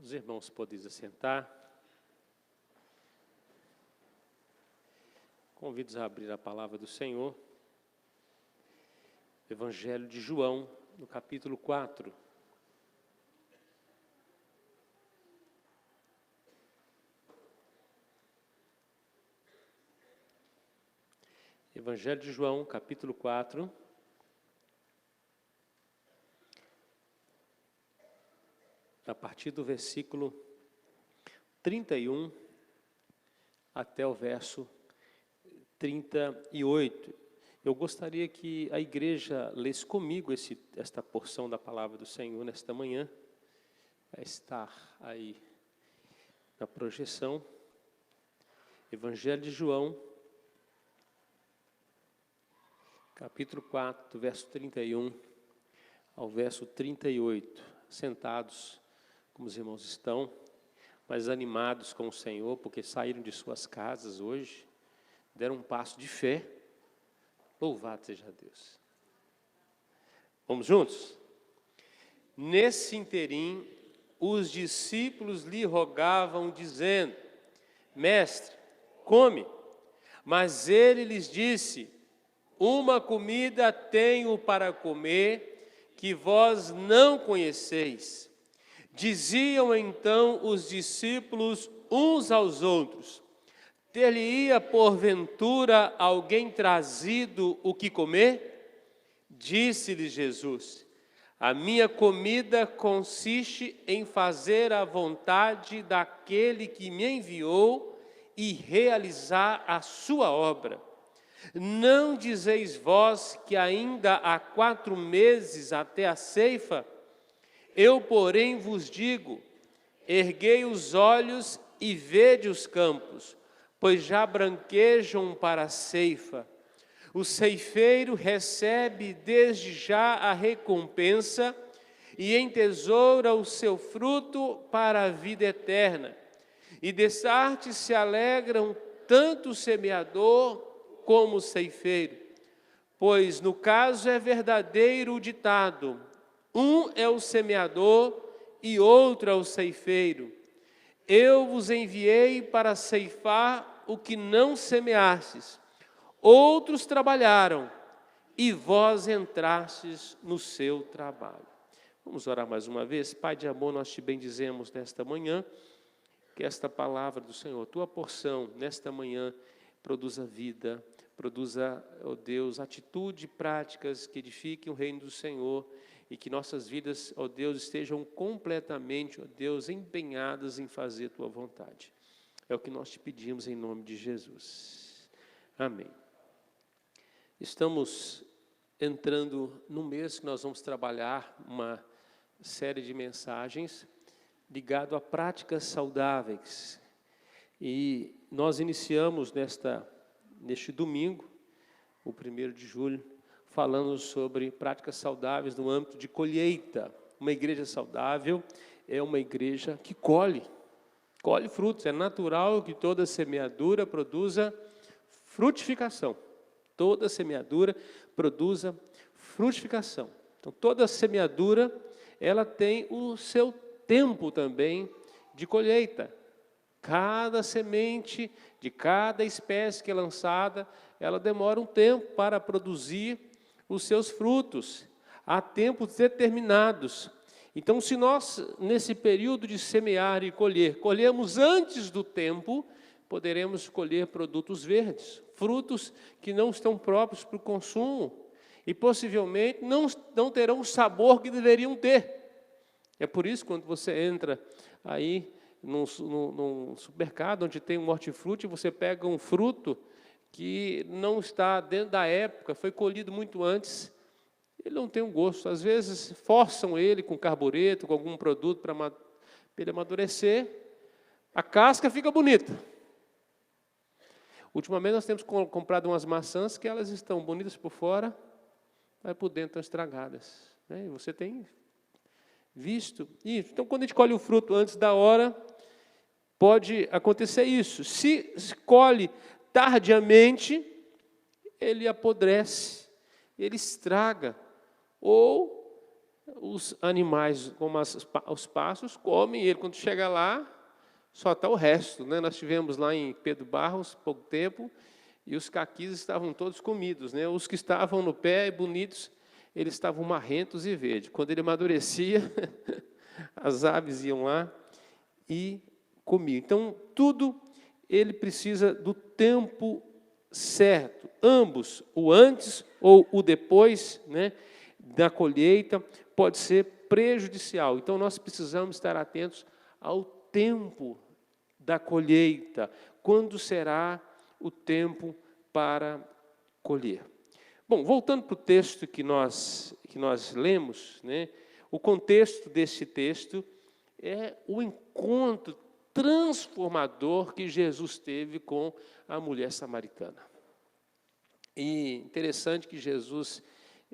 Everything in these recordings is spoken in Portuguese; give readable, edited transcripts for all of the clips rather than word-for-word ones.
Os irmãos podem se assentar. Convido-os a abrir a palavra do Senhor. Evangelho de João, no capítulo 4. Evangelho de João, capítulo 4. A partir do versículo 31 até o verso 38. Eu gostaria que a igreja lesse comigo esta porção da palavra do Senhor nesta manhã. Vai estar aí na projeção. Evangelho de João, capítulo 4, do verso 31 ao verso 38. Sentados, como os irmãos estão, mas animados com o Senhor, porque saíram de suas casas hoje, deram um passo de fé. Louvado seja Deus. Vamos juntos? Nesse interim, os discípulos lhe rogavam, dizendo: Mestre, come. Mas ele lhes disse: uma comida tenho para comer, que vós não conheceis. Diziam então os discípulos uns aos outros: ter-lhe-ia porventura alguém trazido o que comer? Disse-lhe Jesus: a minha comida consiste em fazer a vontade daquele que me enviou e realizar a sua obra. Não dizeis vós que ainda há 4 meses até a ceifa? Eu, porém, vos digo: erguei os olhos e vede os campos, pois já branquejam para a ceifa. O ceifeiro recebe desde já a recompensa e entesoura o seu fruto para a vida eterna. E dessa arte se alegram tanto o semeador como o ceifeiro. Pois no caso é verdadeiro o ditado: um é o semeador e outro é o ceifeiro. Eu vos enviei para ceifar o que não semeastes. Outros trabalharam e vós entrastes no seu trabalho. Vamos orar mais uma vez. Pai de amor, nós te bendizemos nesta manhã. Que esta palavra do Senhor, tua porção nesta manhã, produza vida, produza, ó Deus, atitude, práticas que edifiquem o reino do Senhor. E que nossas vidas, ó Deus, estejam completamente, ó Deus, empenhadas em fazer tua vontade. É o que nós te pedimos em nome de Jesus. Amém. Estamos entrando no mês que nós vamos trabalhar uma série de mensagens ligado a práticas saudáveis. E nós iniciamos neste domingo, o 1º de julho, falando sobre práticas saudáveis no âmbito de colheita. Uma igreja saudável é uma igreja que colhe frutos. É natural que toda semeadura produza frutificação. Toda semeadura produza frutificação. Então, toda semeadura, ela tem o seu tempo também de colheita. Cada semente de cada espécie que é lançada, ela demora um tempo para produzir os seus frutos, há tempos determinados. Então, se nós, nesse período de semear e colher, colhemos antes do tempo, poderemos colher produtos verdes, frutos que não estão próprios para o consumo e possivelmente não terão o sabor que deveriam ter. É por isso, quando você entra aí num supermercado onde tem um hortifruti, você pega um fruto que não está dentro da época, foi colhido muito antes, ele não tem um gosto. Às vezes forçam ele com carbureto, com algum produto para ele amadurecer, a casca fica bonita. Ultimamente nós temos comprado umas maçãs que elas estão bonitas por fora, mas por dentro estão estragadas. E você tem visto isso. Então, quando a gente colhe o fruto antes da hora, pode acontecer isso. Se colhe tardiamente, ele apodrece, ele estraga, ou os animais, como os pássaros, comem, e ele, quando chega lá, só está o resto, né? Nós tivemos lá em Pedro Barros, pouco tempo, e os caquis estavam todos comidos, né? Os que estavam no pé, bonitos, eles estavam marrentos e verdes. Quando ele amadurecia, as aves iam lá e comiam. Então, tudo ele precisa do tempo certo. Ambos, o antes ou o depois, né, da colheita, pode ser prejudicial. Então, nós precisamos estar atentos ao tempo da colheita. Quando será o tempo para colher? Bom, voltando para o texto que nós lemos, né, o contexto desse texto é o encontro transformador que Jesus teve com a mulher samaritana. E interessante que Jesus,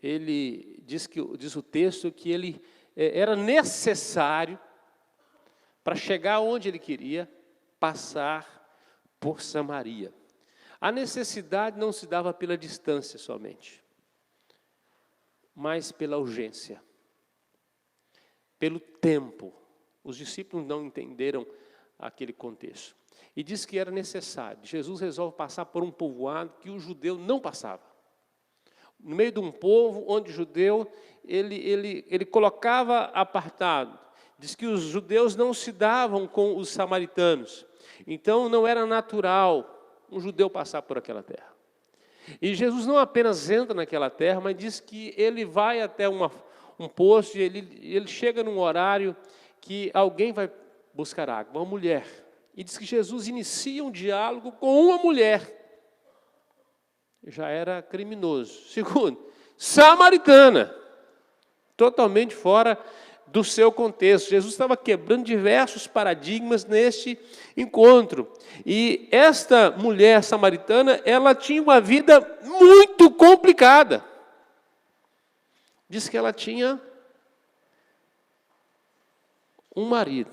ele diz o texto que ele era necessário, para chegar onde ele queria, passar por Samaria. A necessidade não se dava pela distância somente, mas pela urgência, pelo tempo. Os discípulos não entenderam aquele contexto. E diz que era necessário. Jesus resolve passar por um povoado que o judeu não passava. No meio de um povo onde o judeu, ele colocava apartado. Diz que os judeus não se davam com os samaritanos. Então, não era natural um judeu passar por aquela terra. E Jesus não apenas entra naquela terra, mas diz que ele vai até um poço, e ele chega num horário que alguém vai buscar água, uma mulher. E diz que Jesus inicia um diálogo com uma mulher. Já era criminoso. Segundo, samaritana, totalmente fora do seu contexto. Jesus estava quebrando diversos paradigmas neste encontro. E esta mulher samaritana, ela tinha uma vida muito complicada. Diz que ela tinha um marido,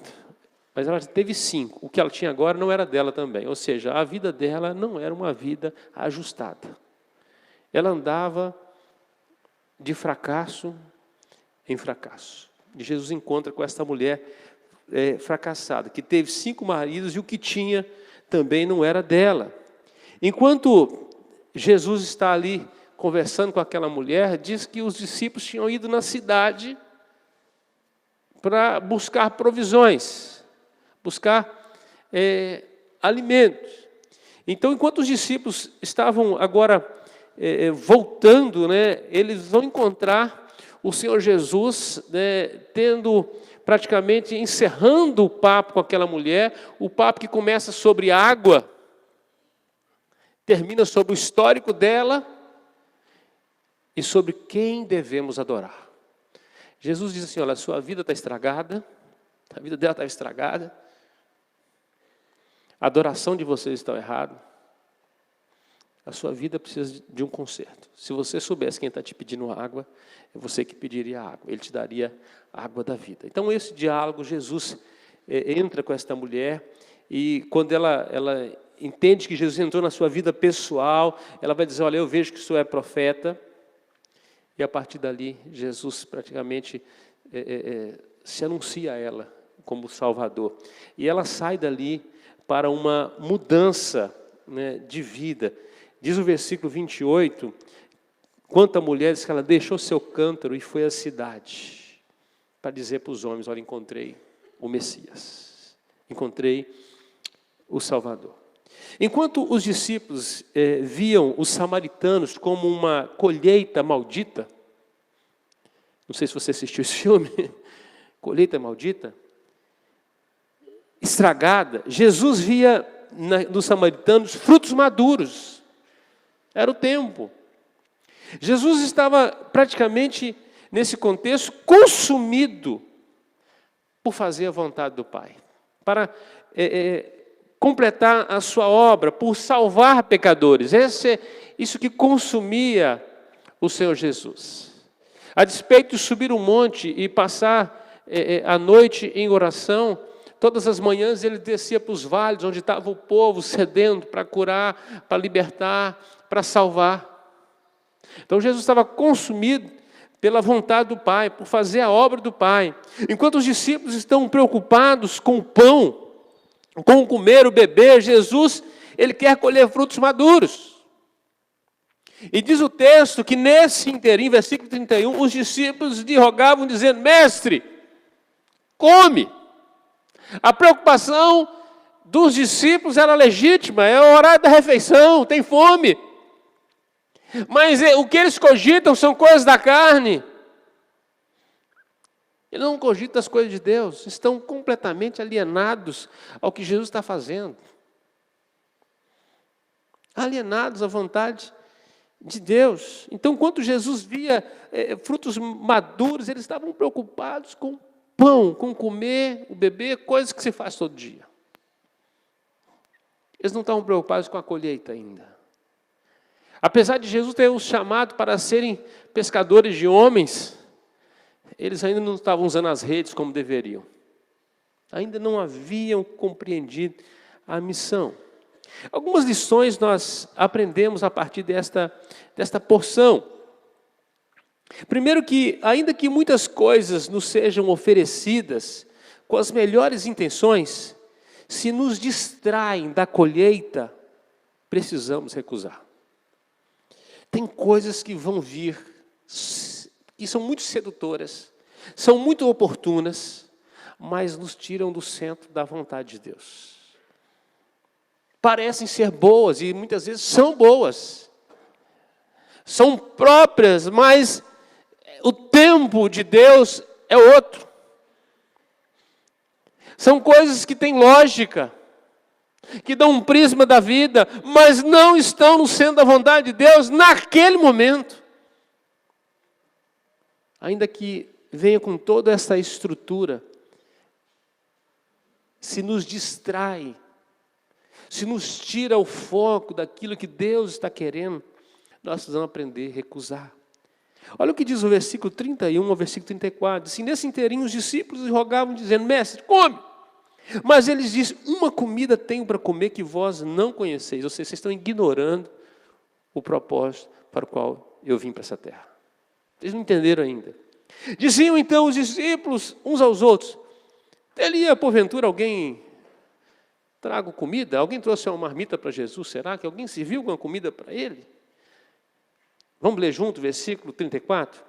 mas ela teve 5. O que ela tinha agora não era dela também. Ou seja, a vida dela não era uma vida ajustada. Ela andava de fracasso em fracasso. E Jesus encontra com esta mulher fracassada, que teve 5 maridos e o que tinha também não era dela. Enquanto Jesus está ali conversando com aquela mulher, diz que os discípulos tinham ido na cidade para buscar provisões, buscar alimentos. Então, enquanto os discípulos estavam agora voltando, né, eles vão encontrar o Senhor Jesus, né, praticamente encerrando o papo com aquela mulher, o papo que começa sobre água, termina sobre o histórico dela e sobre quem devemos adorar. Jesus diz assim: olha, a sua vida está estragada, a vida dela está estragada, a adoração de vocês está errada, a sua vida precisa de um conserto. Se você soubesse quem está te pedindo água, é você que pediria água, ele te daria a água da vida. Então, esse diálogo, Jesus entra com esta mulher, e quando ela entende que Jesus entrou na sua vida pessoal, ela vai dizer: olha, eu vejo que o senhor é profeta. E a partir dali, Jesus praticamente se anuncia a ela como Salvador. E ela sai dali para uma mudança, né, de vida. Diz o versículo 28, quanto a mulher, diz que ela deixou seu cântaro e foi à cidade para dizer para os homens: olha, encontrei o Messias, encontrei o Salvador. Enquanto os discípulos viam os samaritanos como uma colheita maldita, não sei se você assistiu esse filme, colheita maldita, estragada, Jesus via nos samaritanos frutos maduros, era o tempo. Jesus estava praticamente, nesse contexto, consumido por fazer a vontade do Pai, para completar a sua obra, por salvar pecadores. Isso que consumia o Senhor Jesus. A despeito de subir um monte e passar a noite em oração, todas as manhãs ele descia para os vales, onde estava o povo sedento para curar, para libertar, para salvar. Então Jesus estava consumido pela vontade do Pai, por fazer a obra do Pai. Enquanto os discípulos estão preocupados com o pão, com comer, o beber, Jesus, ele quer colher frutos maduros. E diz o texto que nesse inteirinho, versículo 31, os discípulos lhe rogavam dizendo: mestre, come. A preocupação dos discípulos era legítima, é o horário da refeição, tem fome. Mas o que eles cogitam são coisas da carne. Eles não cogitam as coisas de Deus, estão completamente alienados ao que Jesus está fazendo. Alienados à vontade de Deus. Então, quando Jesus via frutos maduros, eles estavam preocupados com pão, com comer, o beber, coisas que se faz todo dia. Eles não estavam preocupados com a colheita ainda. Apesar de Jesus ter os chamado para serem pescadores de homens, eles ainda não estavam usando as redes como deveriam. Ainda não haviam compreendido a missão. Algumas lições nós aprendemos a partir desta porção. Primeiro que, ainda que muitas coisas nos sejam oferecidas com as melhores intenções, se nos distraem da colheita, precisamos recusar. Tem coisas que vão vir, que são muito sedutoras, são muito oportunas, mas nos tiram do centro da vontade de Deus. Parecem ser boas, e muitas vezes são boas. São próprias, mas o tempo de Deus é outro. São coisas que têm lógica, que dão um prisma da vida, mas não estão no centro da vontade de Deus naquele momento. Ainda que venha com toda essa estrutura, se nos distrai, se nos tira o foco daquilo que Deus está querendo, nós precisamos aprender a recusar. Olha o que diz o versículo 31 ao versículo 34. Assim, nesse inteirinho os discípulos lhe rogavam, dizendo: mestre, come. Mas eles dizem: uma comida tenho para comer que vós não conheceis. Ou seja, vocês estão ignorando o propósito para o qual eu vim para essa terra. Vocês não entenderam ainda. Diziam então os discípulos uns aos outros: teria porventura alguém trago comida? Alguém trouxe uma marmita para Jesus? Será que alguém serviu alguma comida para ele? Vamos ler junto o versículo 34?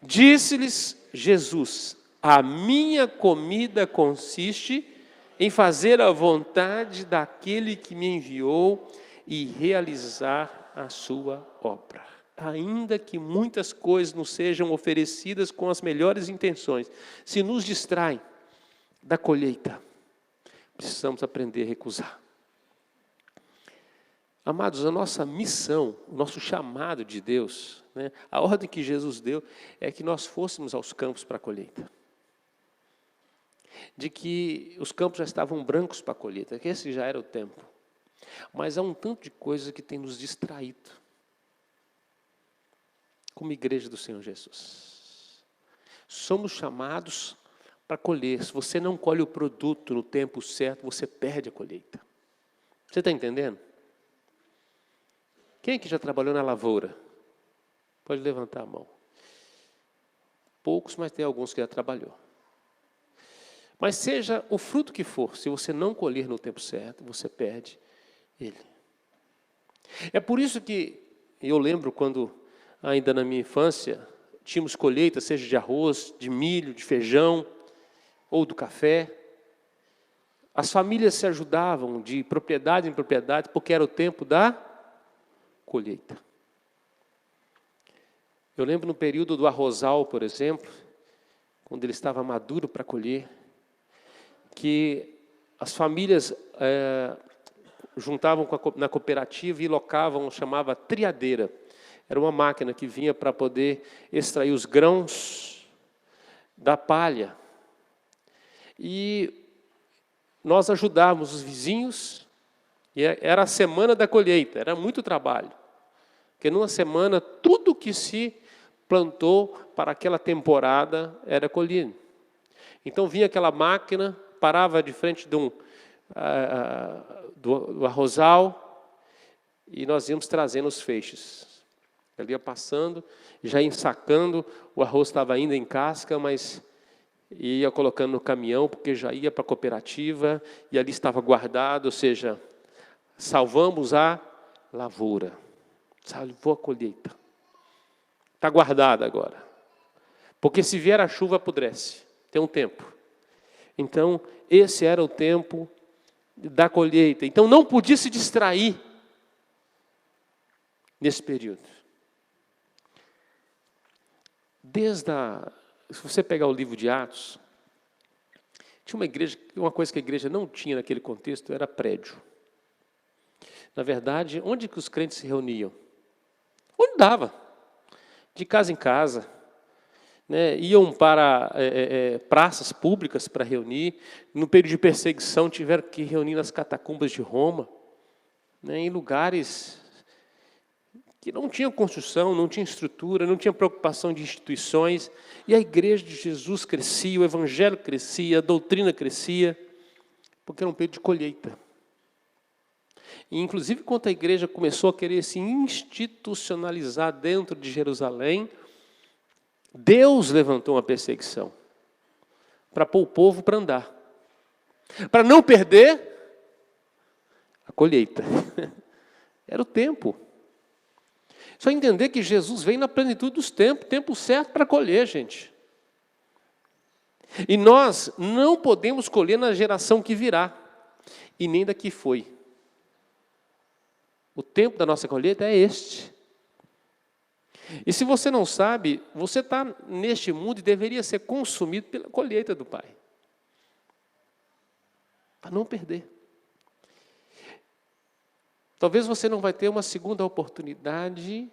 Disse-lhes Jesus: a minha comida consiste em fazer a vontade daquele que me enviou e realizar a sua obra. Ainda que muitas coisas nos sejam oferecidas com as melhores intenções, se nos distraem da colheita, precisamos aprender a recusar. Amados, a nossa missão, o nosso chamado de Deus, a ordem que Jesus deu é que nós fôssemos aos campos para a colheita. De que os campos já estavam brancos para a colheita, que esse já era o tempo. Mas há um tanto de coisa que tem nos distraído, como igreja do Senhor Jesus. Somos chamados para colher. Se você não colhe o produto no tempo certo, você perde a colheita. Você está entendendo? Quem que já trabalhou na lavoura? Pode levantar a mão. Poucos, mas tem alguns que já trabalhou. Mas seja o fruto que for, se você não colher no tempo certo, você perde ele. É por isso que eu lembro quando, ainda na minha infância, tínhamos colheita, seja de arroz, de milho, de feijão, ou do café. As famílias se ajudavam de propriedade em propriedade, porque era o tempo da colheita. Eu lembro no período do arrozal, por exemplo, quando ele estava maduro para colher, que as famílias juntavam na cooperativa e locavam, chamava triadeira. Era uma máquina que vinha para poder extrair os grãos da palha. E nós ajudávamos os vizinhos, e era a semana da colheita, era muito trabalho. Porque numa semana, tudo que se plantou para aquela temporada era colhido. Então vinha aquela máquina, parava de frente do arrozal, e nós íamos trazendo os feixes. Ela ia passando, já ensacando, o arroz estava ainda em casca, mas ia colocando no caminhão, porque já ia para a cooperativa, e ali estava guardado, ou seja, salvamos a lavoura, salvou a colheita. Está guardada agora. Porque se vier a chuva, apodrece. Tem um tempo. Então, esse era o tempo da colheita. Então, não podia se distrair nesse período. Se você pegar o livro de Atos, tinha uma igreja, uma coisa que a igreja não tinha naquele contexto, era prédio. Na verdade, onde que os crentes se reuniam? Onde dava. De casa em casa. Né? Iam para praças públicas para reunir. No período de perseguição, tiveram que reunir nas catacumbas de Roma. Né? Em lugares que não tinha construção, não tinha estrutura, não tinha preocupação de instituições, e a igreja de Jesus crescia, o evangelho crescia, a doutrina crescia, porque era um período de colheita. E, inclusive, quando a igreja começou a querer se institucionalizar dentro de Jerusalém, Deus levantou uma perseguição para pôr o povo para andar, para não perder a colheita. Era o tempo. Só entender que Jesus vem na plenitude dos tempos, tempo certo para colher, gente. E nós não podemos colher na geração que virá, e nem da que foi. O tempo da nossa colheita é este. E se você não sabe, você está neste mundo e deveria ser consumido pela colheita do Pai. Para não perder. Talvez você não vai ter uma segunda oportunidade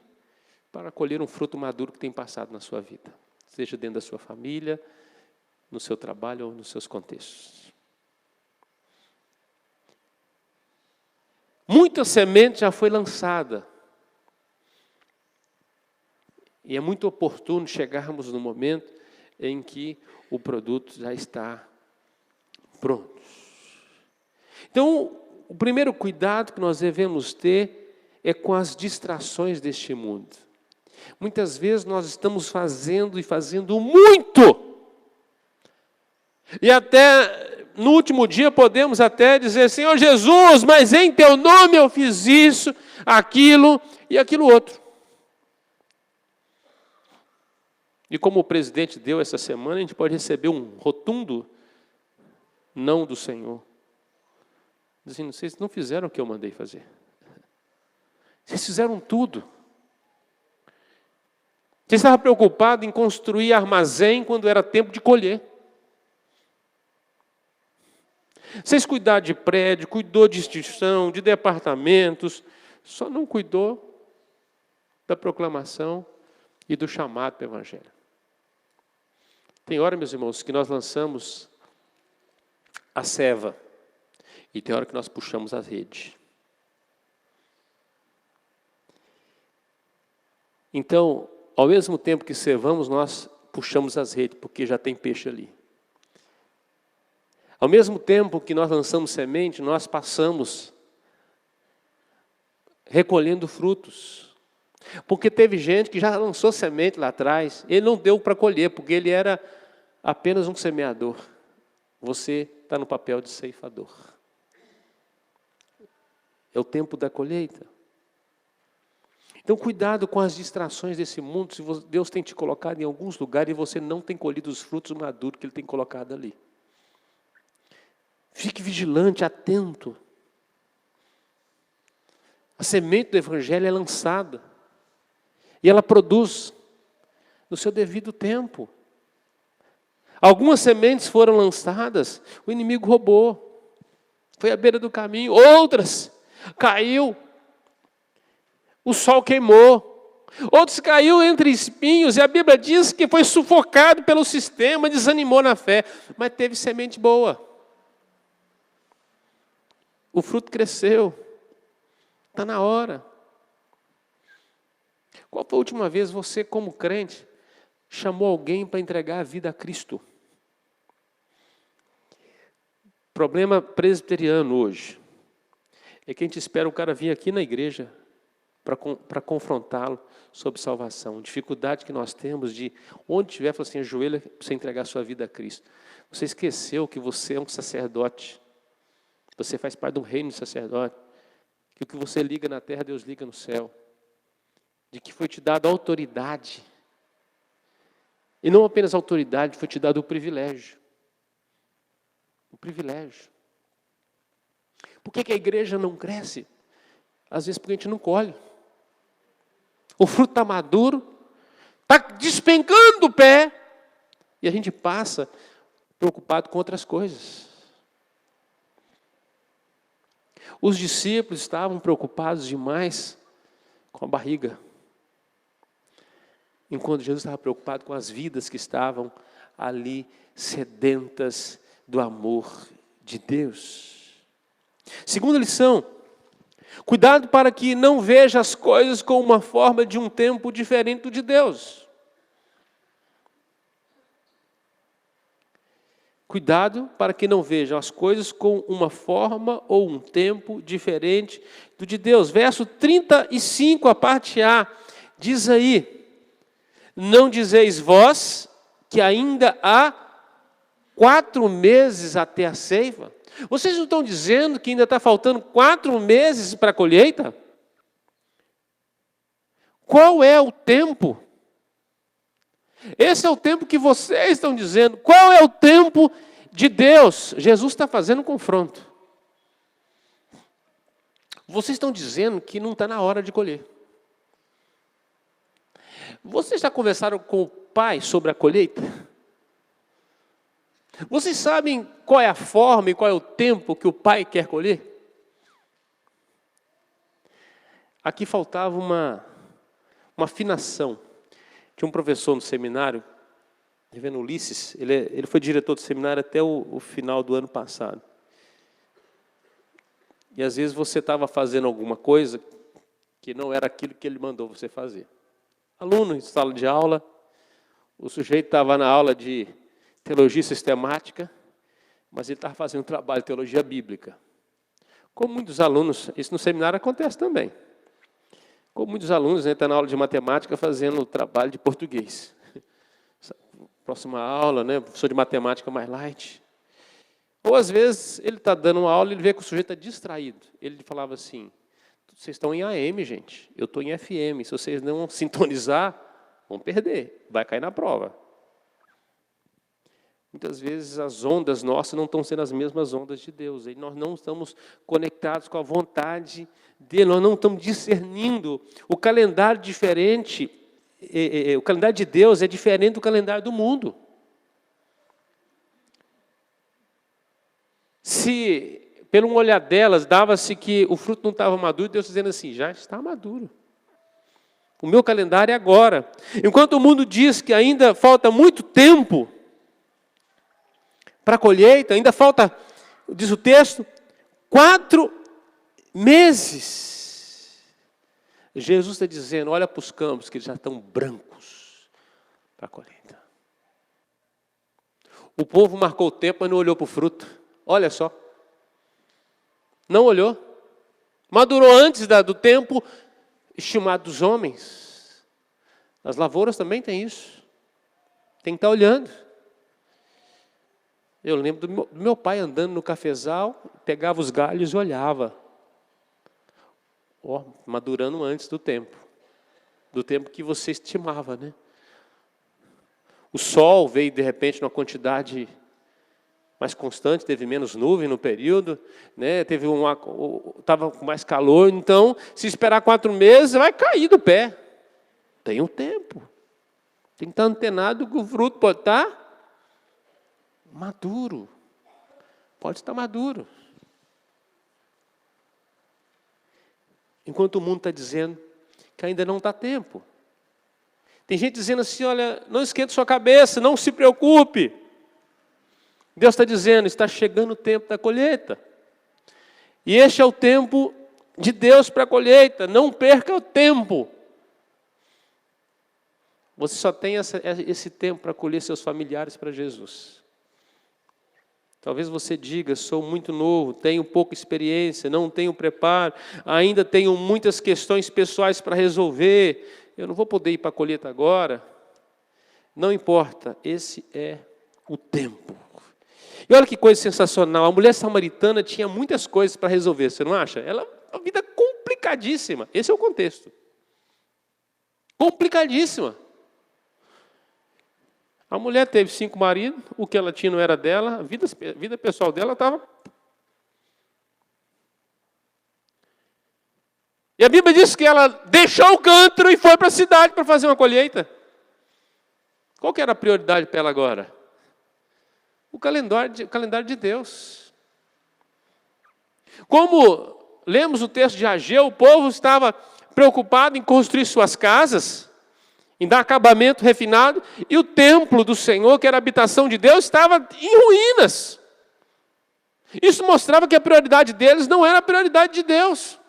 para colher um fruto maduro que tem passado na sua vida. Seja dentro da sua família, no seu trabalho ou nos seus contextos. Muita semente já foi lançada. E é muito oportuno chegarmos no momento em que o produto já está pronto. Então, o primeiro cuidado que nós devemos ter é com as distrações deste mundo. Muitas vezes nós estamos fazendo muito. E até no último dia podemos até dizer, Senhor Jesus, mas em teu nome eu fiz isso, aquilo e aquilo outro. E como o presidente deu essa semana, a gente pode receber um rotundo não do Senhor. Dizendo, vocês não fizeram o que eu mandei fazer. Vocês fizeram tudo. Você estava preocupado em construir armazém quando era tempo de colher. Vocês cuidaram de prédio, cuidou de instituição, de departamentos, só não cuidou da proclamação e do chamado para o Evangelho. Tem hora, meus irmãos, que nós lançamos a ceva. E tem hora que nós puxamos a rede. Então, ao mesmo tempo que cevamos, nós puxamos as redes, porque já tem peixe ali. Ao mesmo tempo que nós lançamos semente, nós passamos recolhendo frutos. Porque teve gente que já lançou semente lá atrás, ele não deu para colher, porque ele era apenas um semeador. Você está no papel de ceifador. É o tempo da colheita. Então, cuidado com as distrações desse mundo, se Deus tem te colocado em alguns lugares e você não tem colhido os frutos maduros que Ele tem colocado ali. Fique vigilante, atento. A semente do Evangelho é lançada. E ela produz no seu devido tempo. Algumas sementes foram lançadas, o inimigo roubou. Foi à beira do caminho. Outras caiu, o sol queimou. Outros caiu entre espinhos, e a Bíblia diz que foi sufocado pelo sistema, desanimou na fé, mas teve semente boa. O fruto cresceu, está na hora. Qual foi a última vez você, como crente, chamou alguém para entregar a vida a Cristo? Problema presbiteriano hoje é que a gente espera o cara vir aqui na igreja para confrontá-lo sobre salvação. Dificuldade que nós temos de, onde tiver, falar assim, ajoelha para você entregar a sua vida a Cristo. Você esqueceu que você é um sacerdote. Você faz parte do reino de sacerdote. Que o que você liga na terra, Deus liga no céu. De que foi te dado autoridade. E não apenas autoridade, foi te dado o privilégio. O privilégio. Por que a igreja não cresce? Às vezes porque a gente não colhe. O fruto está maduro, está despencando o pé, e a gente passa preocupado com outras coisas. Os discípulos estavam preocupados demais com a barriga, enquanto Jesus estava preocupado com as vidas que estavam ali sedentas do amor de Deus. Segunda lição: cuidado para que não veja as coisas com uma forma de um tempo diferente do de Deus. Cuidado para que não vejam as coisas com uma forma ou um tempo diferente do de Deus. Verso 35, a parte A, diz aí: não dizeis vós que ainda há 4 meses até a ceifa? Vocês não estão dizendo que ainda está faltando 4 meses para a colheita? Qual é o tempo? Esse é o tempo que vocês estão dizendo. Qual é o tempo de Deus? Jesus está fazendo um confronto. Vocês estão dizendo que não está na hora de colher. Vocês já conversaram com o pai sobre a colheita? Vocês sabem qual é a forma e qual é o tempo que o pai quer colher? Aqui faltava uma afinação. Tinha um professor no seminário, Reverendo Ulisses, ele foi diretor do seminário até o final do ano passado. E às vezes você estava fazendo alguma coisa que não era aquilo que ele mandou você fazer. Aluno em sala de aula, o sujeito estava na aula de teologia sistemática, mas ele estava fazendo um trabalho de teologia bíblica. Como muitos alunos, isso no seminário acontece também. Como muitos alunos estão na aula de matemática fazendo o trabalho de português. Próxima aula, professor de matemática mais light. Ou às vezes ele está dando uma aula e ele vê que o sujeito está distraído. Ele falava assim: vocês estão em AM, gente, eu estou em FM. Se vocês não sintonizar, vão perder, vai cair na prova. Muitas vezes as ondas nossas não estão sendo as mesmas ondas de Deus. E nós não estamos conectados com a vontade dele, nós não estamos discernindo o calendário diferente. O calendário de Deus é diferente do calendário do mundo. Se, pelo um olhar delas, dava-se que o fruto não estava maduro, Deus dizendo assim: já está maduro. O meu calendário é agora. Enquanto o mundo diz que ainda falta muito tempo para a colheita, ainda falta, diz o texto, 4 meses. Jesus está dizendo: olha para os campos que já estão brancos para a colheita. O povo marcou o tempo, mas não olhou para o fruto. Olha só. Não olhou. Madurou antes do tempo estimado dos homens. As lavouras também têm isso. Tem que estar olhando. Eu lembro do meu pai andando no cafezal, pegava os galhos e olhava. Madurando antes do tempo que você estimava, O sol veio de repente numa quantidade mais constante, teve menos nuvem no período, estava com mais calor, então se esperar 4 meses vai cair do pé. Tem um tempo. Tem que estar antenado que o fruto pode estar maduro. Pode estar maduro. Enquanto o mundo está dizendo que ainda não está tempo. Tem gente dizendo assim: olha, não esquente sua cabeça, não se preocupe. Deus está dizendo: está chegando o tempo da colheita. E este é o tempo de Deus para a colheita. Não perca o tempo. Você só tem esse tempo para colher seus familiares para Jesus. Talvez você diga, sou muito novo, tenho pouca experiência, não tenho preparo, ainda tenho muitas questões pessoais para resolver, eu não vou poder ir para a colheita agora. Não importa, esse é o tempo. E olha que coisa sensacional, a mulher samaritana tinha muitas coisas para resolver, você não acha? Ela, uma vida complicadíssima, esse é o contexto. Complicadíssima. A mulher teve 5 maridos, o que ela tinha não era dela, a vida pessoal dela estava... E a Bíblia diz que ela deixou o cântaro e foi para a cidade para fazer uma colheita. Qual que era a prioridade para ela agora? O calendário de Deus. Como lemos o texto de Ageu, o povo estava preocupado em construir suas casas, em dar acabamento refinado, e o templo do Senhor, que era a habitação de Deus, estava em ruínas. Isso mostrava que a prioridade deles não era a prioridade de Deus.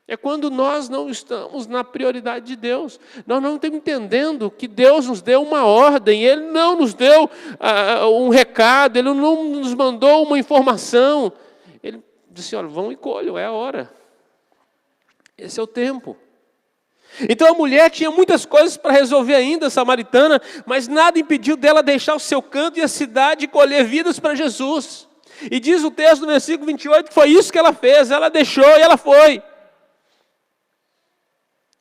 É quando nós não estamos na prioridade de Deus. Nós não estamos entendendo que Deus nos deu uma ordem, Ele não nos deu um recado, Ele não nos mandou uma informação. Ele disse, olha, vão e colham, é a hora. Esse é o tempo. Então a mulher tinha muitas coisas para resolver ainda, samaritana, mas nada impediu dela deixar o seu canto e a cidade e colher vidas para Jesus. E diz o texto no versículo 28 que foi isso que ela fez, ela deixou e ela foi.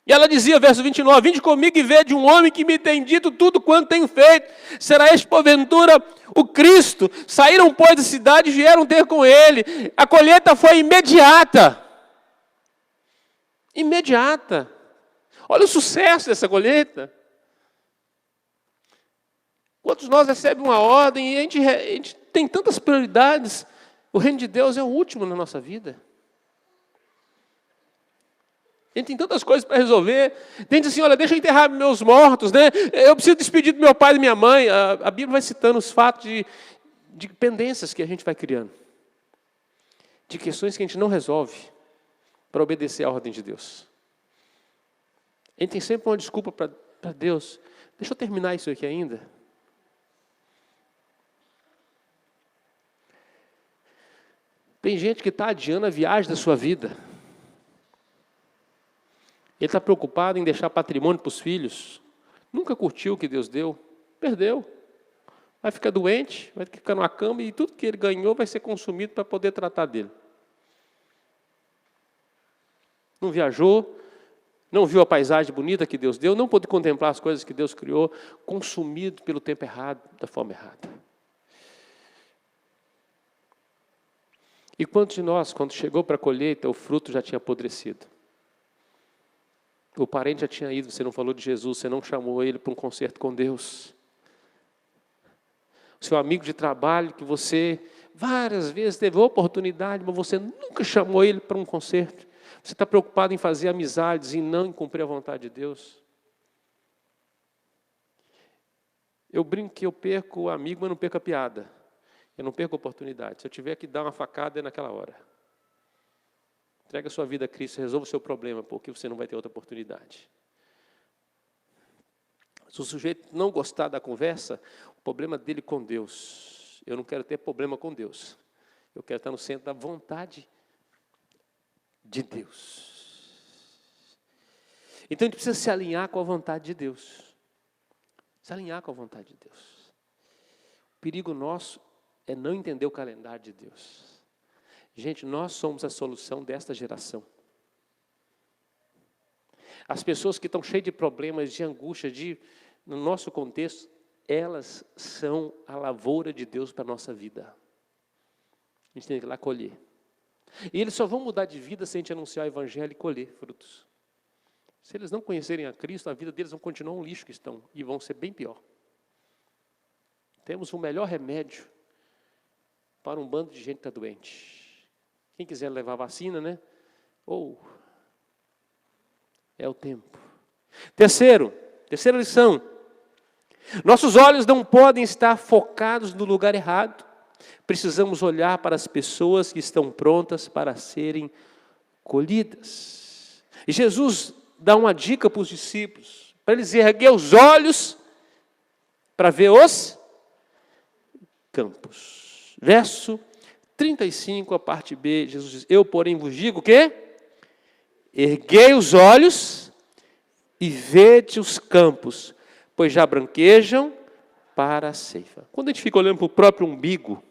E ela dizia, verso 29, vinde comigo e vede um homem que me tem dito tudo quanto tenho feito. Será este, porventura, o Cristo? Saíram, pois, da cidade e vieram ter com ele. A colheita foi imediata. Imediata. Olha o sucesso dessa colheita. Quantos nós recebemos uma ordem e a gente tem tantas prioridades. O reino de Deus é o último na nossa vida. A gente tem tantas coisas para resolver. Tem assim, olha, deixa eu enterrar meus mortos, né? Eu preciso despedir do meu pai e da minha mãe. A Bíblia vai citando os fatos de pendências que a gente vai criando. De questões que a gente não resolve para obedecer à ordem de Deus. A gente tem sempre uma desculpa para Deus. Deixa eu terminar isso aqui ainda. Tem gente que está adiando a viagem da sua vida. Ele está preocupado em deixar patrimônio para os filhos. Nunca curtiu o que Deus deu. Perdeu. Vai ficar doente, vai ficar numa cama e tudo que ele ganhou vai ser consumido para poder tratar dele. Não viajou, não viu a paisagem bonita que Deus deu, não pôde contemplar as coisas que Deus criou, consumido pelo tempo errado, da forma errada. E quantos de nós, quando chegou para a colheita, o fruto já tinha apodrecido? O parente já tinha ido, você não falou de Jesus, você não chamou ele para um concerto com Deus. O seu amigo de trabalho, que você várias vezes teve oportunidade, mas você nunca chamou ele para um concerto. Você está preocupado em fazer amizades e não em cumprir a vontade de Deus. Eu brinco que eu perco o amigo, mas não perco a piada. Eu não perco a oportunidade. Se eu tiver que dar uma facada, é naquela hora. Entrega a sua vida a Cristo, resolva o seu problema, porque você não vai ter outra oportunidade. Se o sujeito não gostar da conversa, o problema dele com Deus. Eu não quero ter problema com Deus. Eu quero estar no centro da vontade de Deus. Então a gente precisa se alinhar com a vontade de Deus. Se alinhar com a vontade de Deus. O perigo nosso é não entender o calendário de Deus. Gente, nós somos a solução desta geração. As pessoas que estão cheias de problemas, de angústia, no nosso contexto, elas são a lavoura de Deus para a nossa vida. A gente tem que ir lá colher. E eles só vão mudar de vida se a gente anunciar o Evangelho e colher frutos. Se eles não conhecerem a Cristo, a vida deles vai continuar um lixo que estão, e vão ser bem pior. Temos o melhor remédio para um bando de gente que está doente. Quem quiser levar vacina, né? É o tempo. Terceira lição. Nossos olhos não podem estar focados no lugar errado. Precisamos olhar para as pessoas que estão prontas para serem colhidas. E Jesus dá uma dica para os discípulos, para eles erguer os olhos para ver os campos. Verso 35, a parte B, Jesus diz: eu, porém, vos digo o quê? Erguei os olhos e vede os campos, pois já branquejam para a ceifa. Quando a gente fica olhando para o próprio umbigo,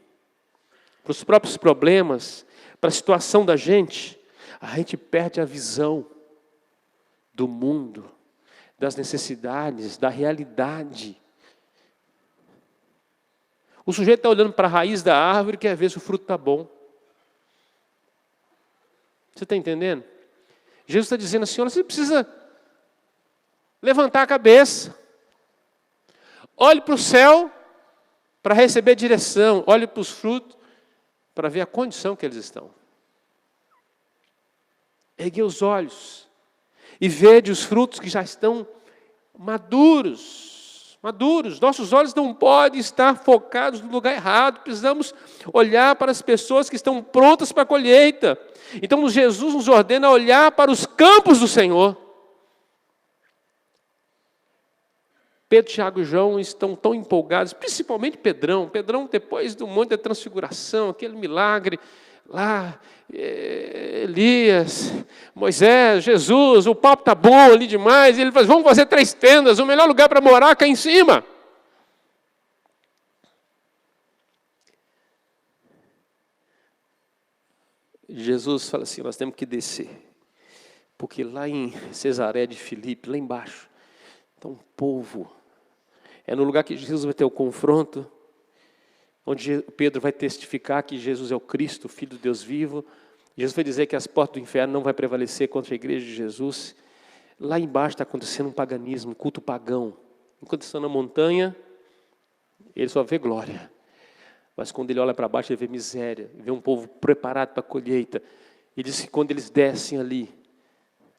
para os próprios problemas, para a situação da gente, a gente perde a visão do mundo, das necessidades, da realidade. O sujeito está olhando para a raiz da árvore e quer ver se o fruto está bom. Você está entendendo? Jesus está dizendo assim: olha, você precisa levantar a cabeça. Olhe para o céu para receber direção. Olhe para os frutos para ver a condição que eles estão. Ergue os olhos e vede os frutos que já estão maduros. Nossos olhos não podem estar focados no lugar errado. Precisamos olhar para as pessoas que estão prontas para a colheita. Então Jesus nos ordena a olhar para os campos do Senhor. Pedro, Tiago e João estão tão empolgados, principalmente Pedrão. Pedrão, depois do Monte da Transfiguração, aquele milagre lá, Elias, Moisés, Jesus, o papo está bom ali demais. Ele fala: vamos fazer 3 tendas, o melhor lugar para morar cá em cima. Jesus fala assim: nós temos que descer, porque lá em Cesaré de Filipe, lá embaixo, está um povo. É no lugar que Jesus vai ter o confronto, onde Pedro vai testificar que Jesus é o Cristo, o Filho de Deus vivo. Jesus vai dizer que as portas do inferno não vai prevalecer contra a igreja de Jesus. Lá embaixo está acontecendo um paganismo, um culto pagão. Enquanto está na montanha, ele só vê glória. Mas quando ele olha para baixo, ele vê miséria, vê um povo preparado para a colheita. E diz que quando eles descem ali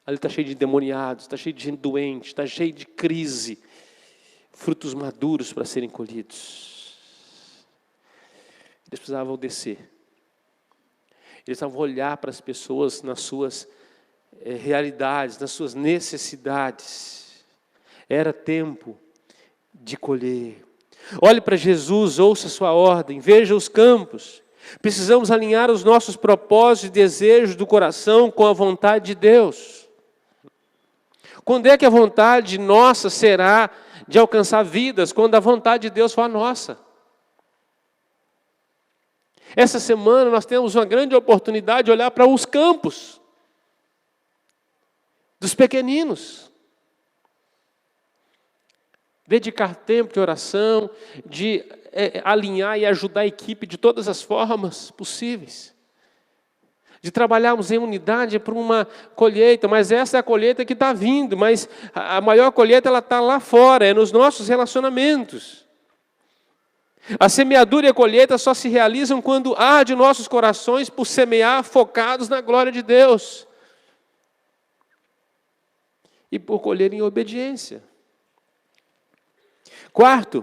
está cheio de endemoniados, está cheio de gente doente, está cheio de crise. Frutos maduros para serem colhidos. Eles precisavam descer. Eles precisavam olhar para as pessoas nas suas realidades, nas suas necessidades. Era tempo de colher. Olhe para Jesus, ouça a sua ordem, veja os campos. Precisamos alinhar os nossos propósitos e desejos do coração com a vontade de Deus. Quando é que a vontade nossa será de alcançar vidas? Quando a vontade de Deus for a nossa. Essa semana nós temos uma grande oportunidade de olhar para os campos dos pequeninos. Dedicar tempo de oração, de alinhar e ajudar a equipe de todas as formas possíveis. De trabalharmos em unidade para uma colheita, mas essa é a colheita que está vindo, mas a maior colheita ela está lá fora, é nos nossos relacionamentos. A semeadura e a colheita só se realizam quando arde nossos corações por semear focados na glória de Deus. E por colher em obediência. Quarta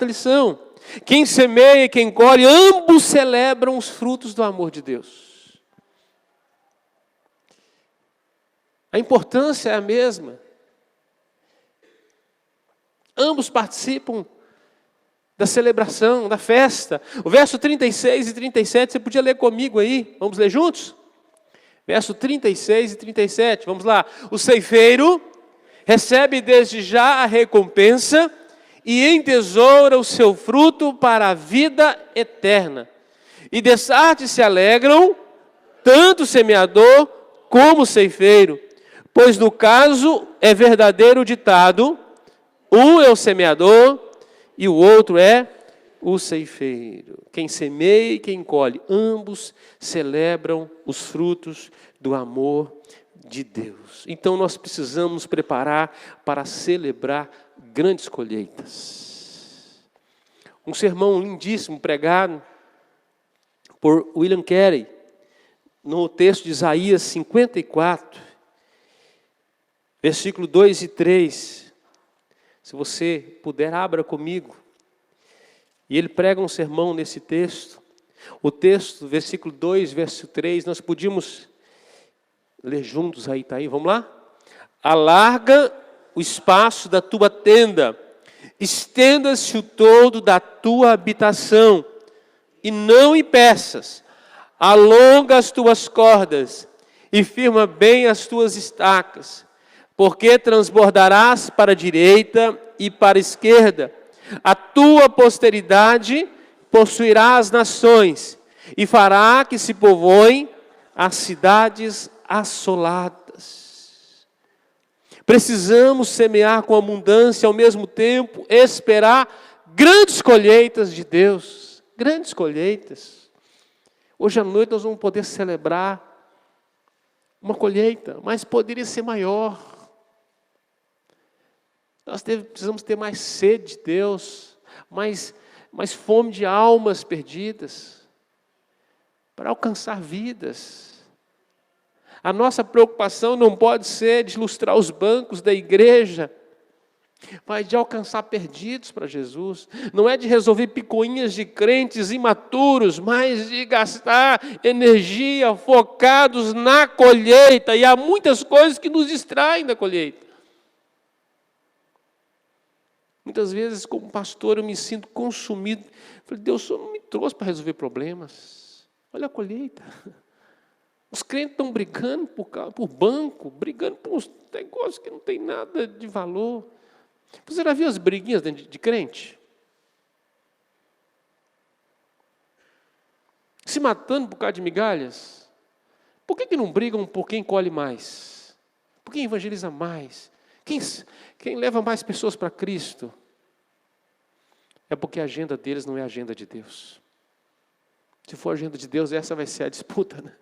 lição. Quem semeia e quem colhe, ambos celebram os frutos do amor de Deus. A importância é a mesma. Ambos participam da celebração, da festa. O verso 36 e 37, você podia ler comigo aí? Vamos ler juntos? Verso 36 e 37, vamos lá. O ceifeiro recebe desde já a recompensa e entesoura o seu fruto para a vida eterna. E dessarte se alegram tanto o semeador como o ceifeiro. Pois no caso é verdadeiro o ditado: um é o semeador e o outro é o ceifeiro. Quem semeia e quem colhe, ambos celebram os frutos do amor de Deus. Então nós precisamos nos preparar para celebrar grandes colheitas. Um sermão lindíssimo pregado por William Carey, no texto de Isaías 54, versículo 2 e 3. Se você puder, abra comigo. E ele prega um sermão nesse texto. O texto, versículo 2, verso 3, nós podíamos ler juntos aí, tá aí? Vamos lá? Alarga o espaço da tua tenda Estenda-se o todo da tua habitação, e não impeças. Alonga as tuas cordas, e firma bem as tuas estacas, porque transbordarás para a direita e para a esquerda. A tua posteridade possuirá as nações, e fará que se povoem as cidades assoladas. Precisamos semear com abundância, ao mesmo tempo esperar grandes colheitas de Deus. Grandes colheitas. Hoje à noite nós vamos poder celebrar uma colheita, mas poderia ser maior. Nós precisamos ter mais sede de Deus, mais fome de almas perdidas, para alcançar vidas. A nossa preocupação não pode ser de ilustrar os bancos da igreja, mas de alcançar perdidos para Jesus. Não é de resolver picuinhas de crentes imaturos, mas de gastar energia focados na colheita. E há muitas coisas que nos distraem da colheita. Muitas vezes, como pastor, eu me sinto consumido. Falei, Deus, o Senhor não me trouxe para resolver problemas. Olha a colheita. Os crentes estão brigando por banco, brigando por uns negócios que não tem nada de valor. Você já viu as briguinhas de crente? Se matando por causa de migalhas? Por que não brigam por quem colhe mais? Por quem evangeliza mais? Quem leva mais pessoas para Cristo? É porque a agenda deles não é a agenda de Deus. Se for a agenda de Deus, essa vai ser a disputa, né?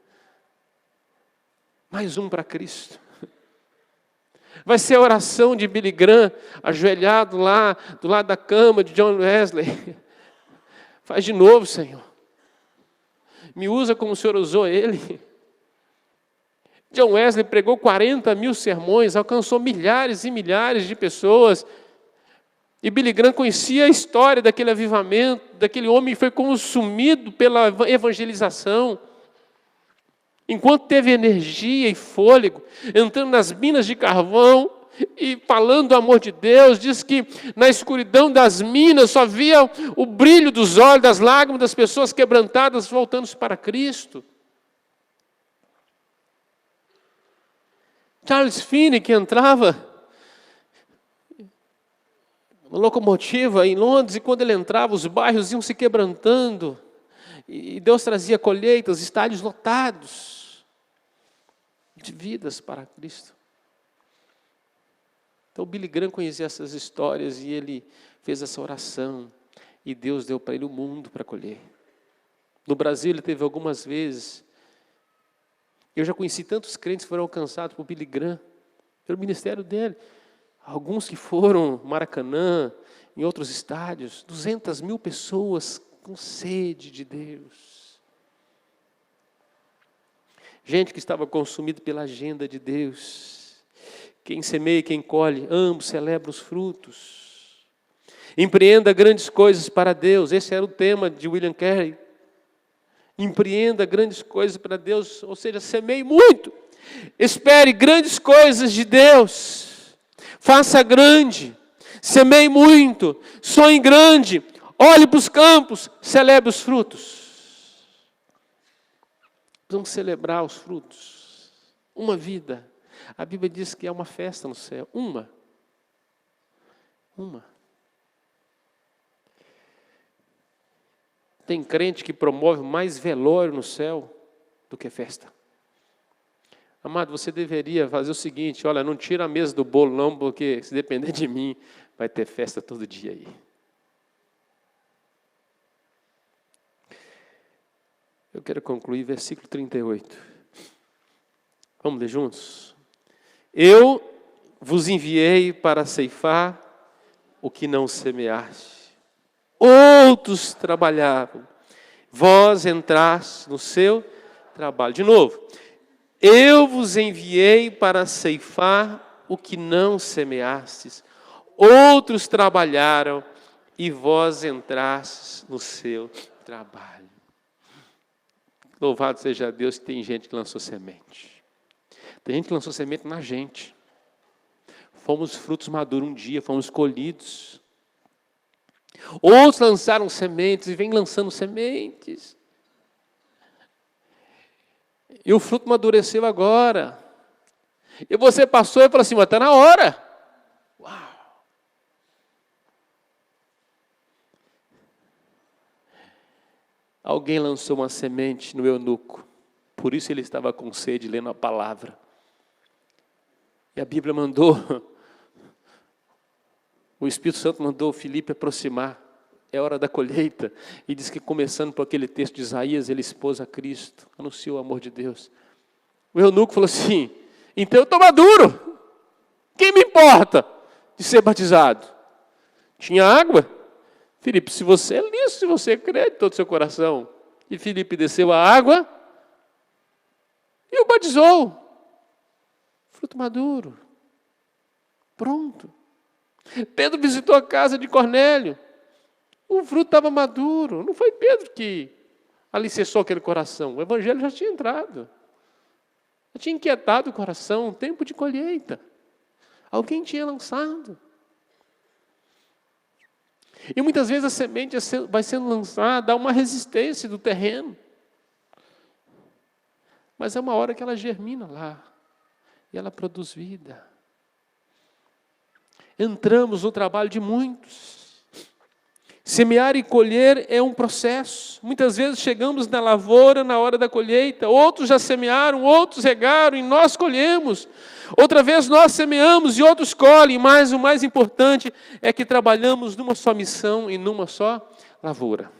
Mais um para Cristo. Vai ser a oração de Billy Graham, ajoelhado lá, do lado da cama de John Wesley. Faz de novo, Senhor. Me usa como o Senhor usou ele. John Wesley pregou 40.000 sermões, alcançou milhares e milhares de pessoas. E Billy Graham conhecia a história daquele avivamento, daquele homem que foi consumido pela evangelização. Enquanto teve energia e fôlego, entrando nas minas de carvão e falando do amor de Deus, diz que na escuridão das minas só via o brilho dos olhos, das lágrimas das pessoas quebrantadas, voltando-se para Cristo. Charles Finney, que entrava na locomotiva em Londres, e quando ele entrava, os bairros iam se quebrantando, e Deus trazia colheitas, estádios lotados de vidas para Cristo. Então, Billy Graham conhecia essas histórias e ele fez essa oração, e Deus deu para ele o mundo para colher. No Brasil, ele teve algumas vezes. Eu já conheci tantos crentes que foram alcançados por Billy Graham, pelo ministério dele. Alguns que foram Maracanã, em outros estádios, 200.000 pessoas com sede de Deus. Gente que estava consumida pela agenda de Deus. Quem semeia e quem colhe, ambos celebram os frutos. Empreenda grandes coisas para Deus. Esse era o tema de William Carey. Empreenda grandes coisas para Deus, ou seja, semeie muito. Espere grandes coisas de Deus. Faça grande. Semeie muito. Sonhe grande. Olhe para os campos. Celebre os frutos. Vamos celebrar os frutos. Uma vida. A Bíblia diz que é uma festa no céu. Uma. Tem crente que promove mais velório no céu do que festa. Amado, você deveria fazer o seguinte: olha, não tira a mesa do bolo não, porque se depender de mim, vai ter festa todo dia aí. Eu quero concluir versículo 38. Vamos ler juntos? Eu vos enviei para ceifar o que não semeaste. Outros trabalhavam, vós entraste no seu trabalho. De novo, eu vos enviei para ceifar o que não semeastes. Outros trabalharam e vós entrastes no seu trabalho. Louvado seja Deus que tem gente que lançou semente. Tem gente que lançou semente na gente. Fomos frutos maduros um dia, fomos colhidos. Outros lançaram sementes e vêm lançando sementes. E o fruto amadureceu agora. E você passou e falou assim, mas está na hora. Uau! Alguém lançou uma semente no eunuco. Por isso ele estava com sede, lendo a palavra. E a Bíblia mandou, o Espírito Santo mandou Filipe aproximar. É hora da colheita. E diz que começando por aquele texto de Isaías, ele expôs a Cristo, anunciou o amor de Deus. O eunuco falou assim, então eu estou maduro. Quem me importa de ser batizado? Tinha água? Filipe, se você é liso, se você crê de todo o seu coração. E Filipe desceu a água e o batizou. Fruto maduro. Pronto. Pedro visitou a casa de Cornélio. O fruto estava maduro. Não foi Pedro que alicerçou aquele coração. O evangelho já tinha entrado. Já tinha inquietado o coração. Tempo de colheita. Alguém tinha lançado. E muitas vezes a semente vai sendo lançada, há uma resistência do terreno. Mas é uma hora que ela germina lá. E ela produz vida. Entramos no trabalho de muitos. Semear e colher é um processo. Muitas vezes chegamos na lavoura na hora da colheita. Outros já semearam, outros regaram e nós colhemos. Outra vez nós semeamos e outros colhem. Mas o mais importante é que trabalhamos numa só missão e numa só lavoura.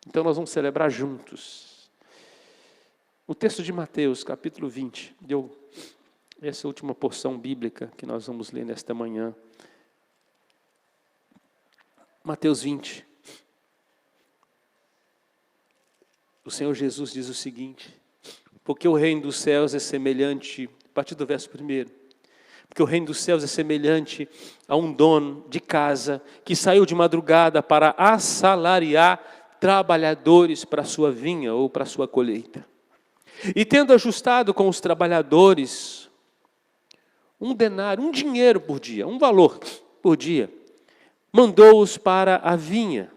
Então nós vamos celebrar juntos. O texto de Mateus, capítulo 20, deu essa última porção bíblica que nós vamos ler nesta manhã. Mateus 20. O Senhor Jesus diz o seguinte, porque o reino dos céus é semelhante, a partir do verso 1, porque o reino dos céus é semelhante a um dono de casa que saiu de madrugada para assalariar trabalhadores para a sua vinha ou para a sua colheita. E tendo ajustado com os trabalhadores um denário, um dinheiro por dia, um valor por dia, mandou-os para a vinha.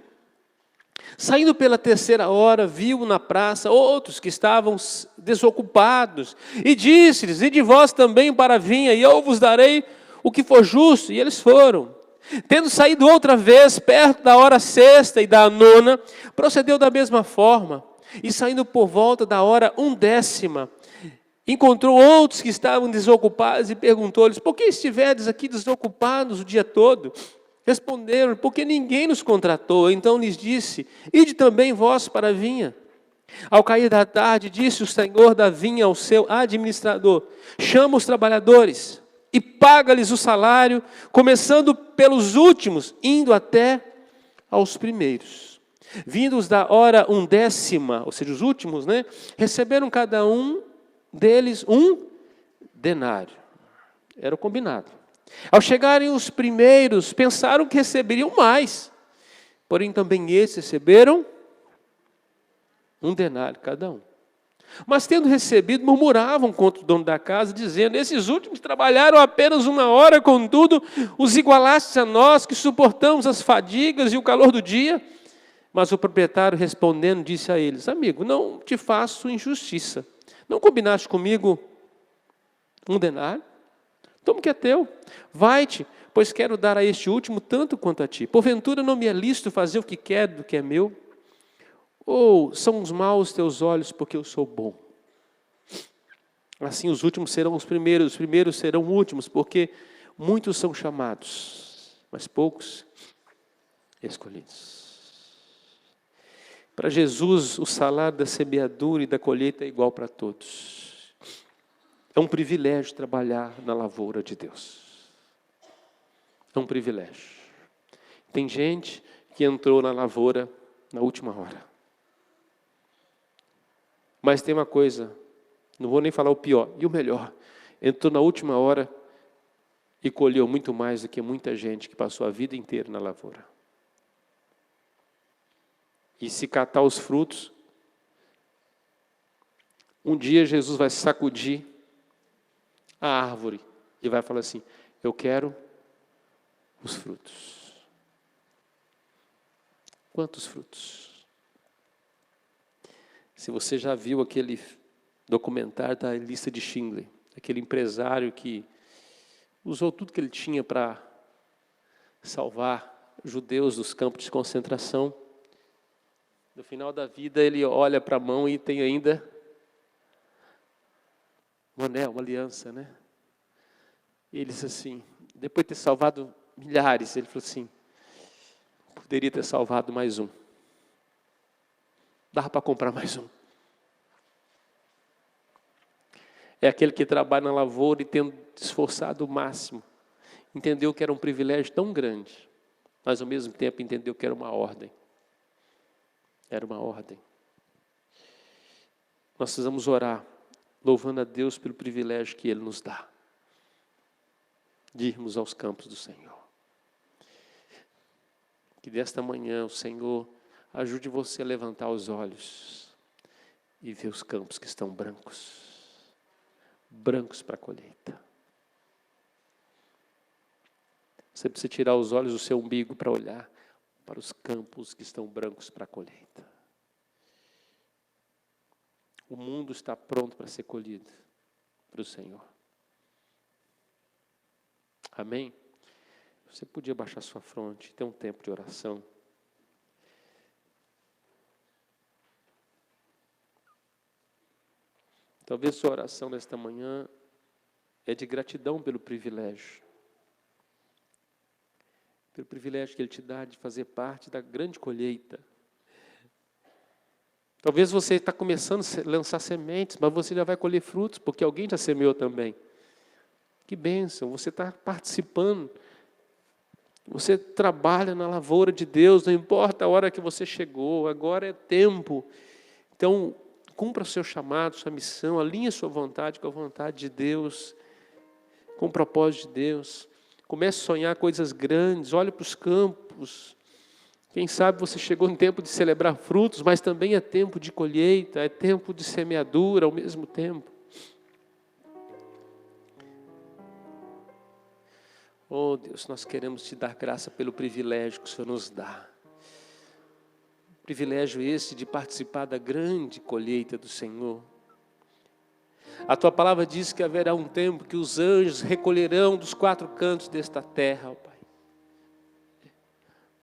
Saindo pela 3ª hora, viu na praça outros que estavam desocupados, e disse-lhes, ide vós também para a vinha, e eu vos darei o que for justo. E eles foram. Tendo saído outra vez, perto da hora 6ª e da 9ª, procedeu da mesma forma, e saindo por volta da hora 1ª, encontrou outros que estavam desocupados, e perguntou-lhes, por que estiverdes aqui desocupados o dia todo? Responderam, porque ninguém nos contratou. Então lhes disse, ide também vós para a vinha. Ao cair da tarde, disse o senhor da vinha ao seu administrador, chama os trabalhadores e paga-lhes o salário, começando pelos últimos, indo até aos primeiros. Vindos da hora 1ª, ou seja, os últimos, receberam cada um deles um denário. Era o combinado. Ao chegarem os primeiros, pensaram que receberiam mais. Porém, também esses receberam um denário cada um. Mas, tendo recebido, murmuravam contra o dono da casa, dizendo, esses últimos trabalharam apenas 1 hora, contudo, os igualastes a nós, que suportamos as fadigas e o calor do dia. Mas o proprietário, respondendo, disse a eles, amigo, não te faço injustiça. Não combinaste comigo um denário? Toma o que é teu, vai-te, pois quero dar a este último tanto quanto a ti. Porventura não me é lícito fazer o que quero do que é meu? Ou são os maus teus olhos porque eu sou bom? Assim os últimos serão os primeiros serão os últimos, porque muitos são chamados, mas poucos escolhidos. Para Jesus, o salário da semeadura e da colheita é igual para todos. É um privilégio trabalhar na lavoura de Deus. É um privilégio. Tem gente que entrou na lavoura na última hora. Mas tem uma coisa, não vou nem falar o pior, e o melhor. Entrou na última hora e colheu muito mais do que muita gente que passou a vida inteira na lavoura. E se catar os frutos, um dia Jesus vai sacudir a árvore e vai falar assim, eu quero os frutos. Quantos frutos? Se você já viu aquele documentário da lista de Schindler, aquele empresário que usou tudo que ele tinha para salvar judeus dos campos de concentração, no final da vida ele olha para a mão e tem ainda um anel, uma aliança, né? E ele diz assim, depois de ter salvado milhares, ele falou assim, poderia ter salvado mais um. Dava para comprar mais um. É aquele que trabalha na lavoura e tendo esforçado o máximo, entendeu que era um privilégio tão grande, mas ao mesmo tempo entendeu que era uma ordem. Era uma ordem. Nós precisamos orar, louvando a Deus pelo privilégio que Ele nos dá, de irmos aos campos do Senhor. Que desta manhã o Senhor ajude você a levantar os olhos e ver os campos que estão brancos, brancos para a colheita. Você precisa tirar os olhos do seu umbigo para olhar para os campos que estão brancos para a colheita. O mundo está pronto para ser colhido para o Senhor. Amém? Você podia baixar sua fronte, ter um tempo de oração. Talvez sua oração nesta manhã é de gratidão pelo privilégio. Pelo privilégio que Ele te dá de fazer parte da grande colheita. Talvez você está começando a lançar sementes, mas você já vai colher frutos, porque alguém já semeou também. Que bênção, você está participando. Você trabalha na lavoura de Deus, não importa a hora que você chegou, agora é tempo. Então, cumpra o seu chamado, sua missão, alinhe a sua vontade com a vontade de Deus, com o propósito de Deus. Comece a sonhar coisas grandes, olhe para os campos. Quem sabe você chegou no tempo de celebrar frutos, mas também é tempo de colheita, é tempo de semeadura ao mesmo tempo. Oh Deus, nós queremos te dar graça pelo privilégio que o Senhor nos dá. Privilégio esse de participar da grande colheita do Senhor. A tua palavra diz que haverá um tempo que os anjos recolherão dos quatro cantos desta terra, ó Pai.